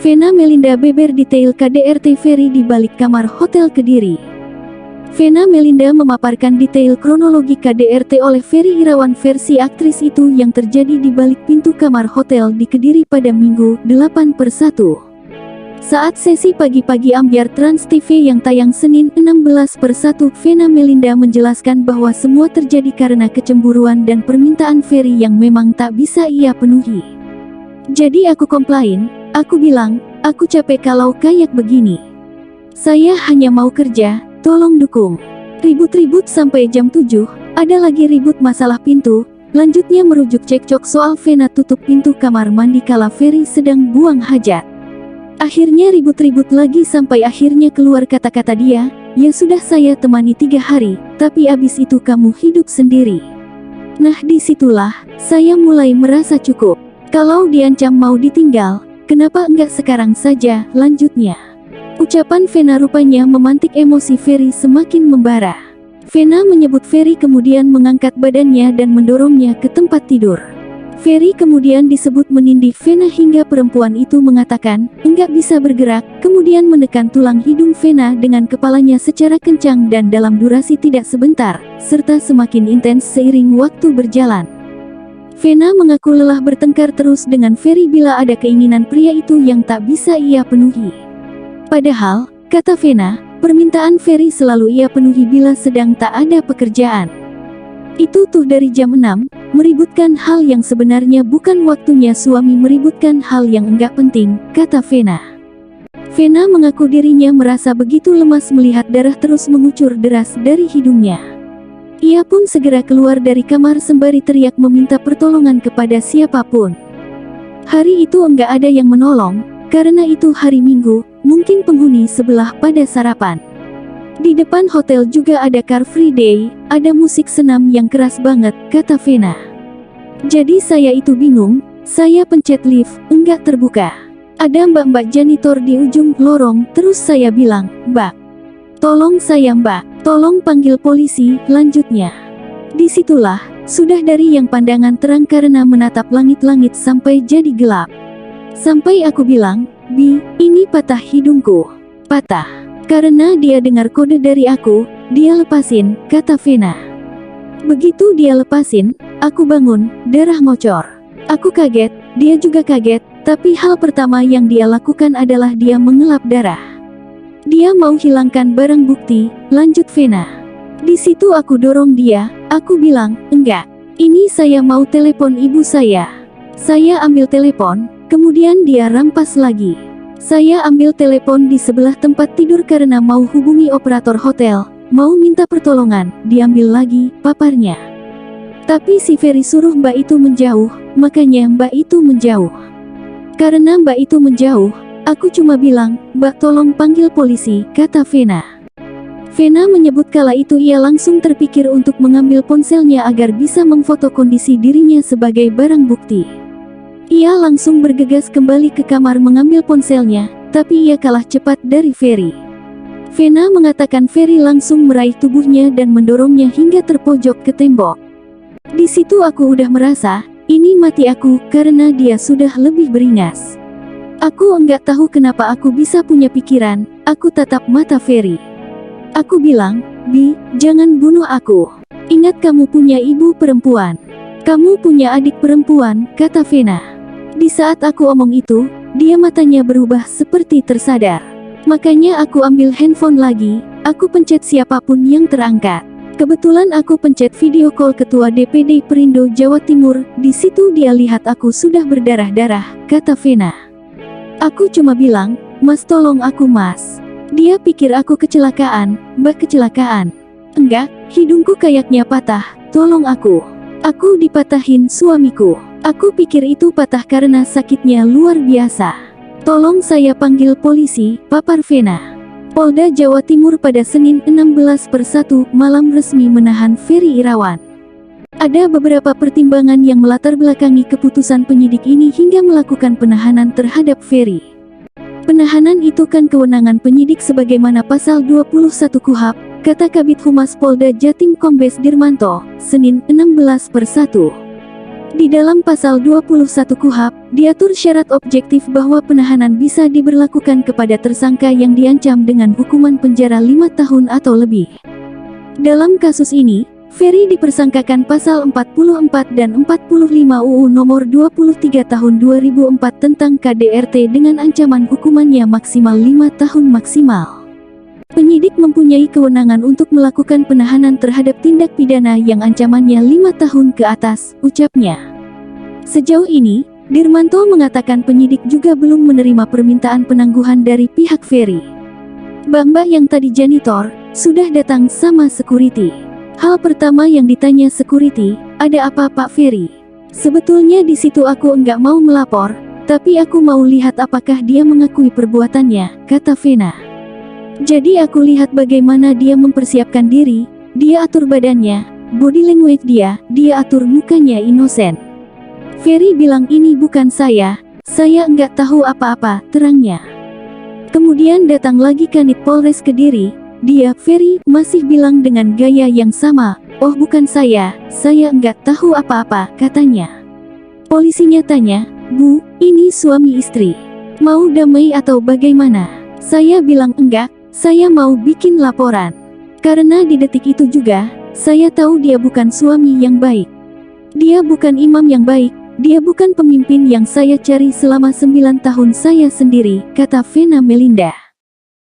Vena Melinda beber detail KDRT Ferry di balik kamar Hotel Kediri. Vena Melinda memaparkan detail kronologi KDRT oleh Ferry Irawan versi aktris itu yang terjadi di balik pintu kamar hotel di Kediri pada Minggu, 8/1. Saat sesi pagi-pagi ambyar Trans TV yang tayang Senin 16/1, Vena Melinda menjelaskan bahwa semua terjadi karena kecemburuan dan permintaan Ferry yang memang tak bisa ia penuhi. Jadi aku komplain, aku bilang, aku capek kalau kayak begini. Saya hanya mau kerja, tolong dukung. Ribut-ribut sampai jam 7, ada lagi ribut masalah pintu, lanjutnya merujuk cekcok soal Vena tutup pintu kamar mandi kala Ferry sedang buang hajat. Akhirnya ribut-ribut lagi sampai akhirnya keluar kata-kata dia, ya sudah saya temani 3 hari, tapi abis itu kamu hidup sendiri. Nah disitulah, saya mulai merasa cukup. Kalau diancam mau ditinggal, kenapa enggak sekarang saja, lanjutnya. Ucapan Vena rupanya memantik emosi Ferry semakin membara. Vena menyebut Ferry kemudian mengangkat badannya dan mendorongnya ke tempat tidur. Ferry kemudian disebut menindih Vena hingga perempuan itu mengatakan, enggak bisa bergerak, kemudian menekan tulang hidung Vena dengan kepalanya secara kencang dan dalam durasi tidak sebentar, serta semakin intens seiring waktu berjalan. Vena mengaku lelah bertengkar terus dengan Ferry bila ada keinginan pria itu yang tak bisa ia penuhi. Padahal, kata Vena, permintaan Ferry selalu ia penuhi bila sedang tak ada pekerjaan. Itu tuh dari jam 6, meributkan hal yang sebenarnya bukan waktunya suami meributkan hal yang enggak penting, kata Vena. Vena mengaku dirinya merasa begitu lemas melihat darah terus mengucur deras dari hidungnya. Ia pun segera keluar dari kamar sembari teriak meminta pertolongan kepada siapapun. Hari itu enggak ada yang menolong, karena itu hari Minggu, mungkin penghuni sebelah pada sarapan. Di depan hotel juga ada Car Free Day, ada musik senam yang keras banget, kata Vena. Jadi saya itu bingung, saya pencet lift, enggak terbuka. Ada mbak-mbak janitor di ujung lorong, terus saya bilang, Mbak, tolong saya Mbak, tolong panggil polisi, lanjutnya. Disitulah, sudah dari yang pandangan terang karena menatap langit-langit sampai jadi gelap. Sampai aku bilang, Bi, ini patah hidungku. Patah. Karena dia dengar kode dari aku, dia lepasin, kata Vena. Begitu dia lepasin, aku bangun, darah ngocor. Aku kaget, dia juga kaget, tapi hal pertama yang dia lakukan adalah dia mengelap darah. Dia mau hilangkan barang bukti, lanjut Vena. Di situ aku dorong dia, aku bilang, enggak. Ini saya mau telepon ibu saya. Saya ambil telepon, kemudian dia rampas lagi. Saya ambil telepon di sebelah tempat tidur karena mau hubungi operator hotel, mau minta pertolongan, diambil lagi, paparnya. Tapi si Ferry suruh mbak itu menjauh, makanya mbak itu menjauh. Karena mbak itu menjauh, aku cuma bilang, Mbak tolong panggil polisi, kata Vena. Vena menyebut kala itu ia langsung terpikir untuk mengambil ponselnya agar bisa memfoto kondisi dirinya sebagai barang bukti. Ia langsung bergegas kembali ke kamar mengambil ponselnya, tapi ia kalah cepat dari Ferry. Vena mengatakan Ferry langsung meraih tubuhnya dan mendorongnya hingga terpojok ke tembok. Di situ aku udah merasa, ini mati aku, karena dia sudah lebih beringas. Aku enggak tahu kenapa aku bisa punya pikiran, aku tatap mata Ferry. Aku bilang, Bi, jangan bunuh aku. Ingat kamu punya ibu perempuan. Kamu punya adik perempuan, kata Vena. Di saat aku omong itu, dia matanya berubah seperti tersadar. Makanya aku ambil handphone lagi, aku pencet siapapun yang terangkat. Kebetulan aku pencet video call ketua DPD Perindo Jawa Timur, di situ dia lihat aku sudah berdarah-darah, kata Vena. Aku cuma bilang, Mas tolong aku Mas. Dia pikir aku kecelakaan, Mbak kecelakaan. Enggak, hidungku kayaknya patah, tolong aku. Aku dipatahin suamiku. Aku pikir itu patah karena sakitnya luar biasa. Tolong saya panggil polisi, papar Vena. Polda Jawa Timur pada Senin 16/1 malam resmi menahan Ferry Irawan. Ada beberapa pertimbangan yang melatar belakangi keputusan penyidik ini hingga melakukan penahanan terhadap Ferry. Penahanan itu kan kewenangan penyidik sebagaimana pasal 21 KUHP, kata Kabid Humas Polda Jatim Kombes Dirmanto, Senin 16/1. Di dalam pasal 21 KUHP, diatur syarat objektif bahwa penahanan bisa diberlakukan kepada tersangka yang diancam dengan hukuman penjara 5 tahun atau lebih. Dalam kasus ini, Ferry dipersangkakan pasal 44 dan 45 UU nomor 23 tahun 2004 tentang KDRT dengan ancaman hukumannya maksimal 5 tahun maksimal. Penyidik mempunyai kewenangan untuk melakukan penahanan terhadap tindak pidana yang ancamannya 5 tahun ke atas, ucapnya. Sejauh ini, Dirmanto mengatakan penyidik juga belum menerima permintaan penangguhan dari pihak Ferry. Mbak yang tadi janitor, sudah datang sama security. Hal pertama yang ditanya security, ada apa Pak Ferry? Sebetulnya di situ aku enggak mau melapor, tapi aku mau lihat apakah dia mengakui perbuatannya, kata Vena. Jadi aku lihat bagaimana dia mempersiapkan diri, dia atur badannya, body language dia atur mukanya inosen. Ferry bilang ini bukan saya enggak tahu apa-apa, terangnya. Kemudian datang lagi Kanit Polres Kediri, Ferry masih bilang dengan gaya yang sama, oh bukan saya enggak tahu apa-apa, katanya. Polisinya tanya, Bu, ini suami istri, mau damai atau bagaimana? Saya bilang enggak, saya mau bikin laporan. Karena di detik itu juga, saya tahu dia bukan suami yang baik. Dia bukan imam yang baik, dia bukan pemimpin yang saya cari selama 9 tahun saya sendiri, kata Vena Melinda.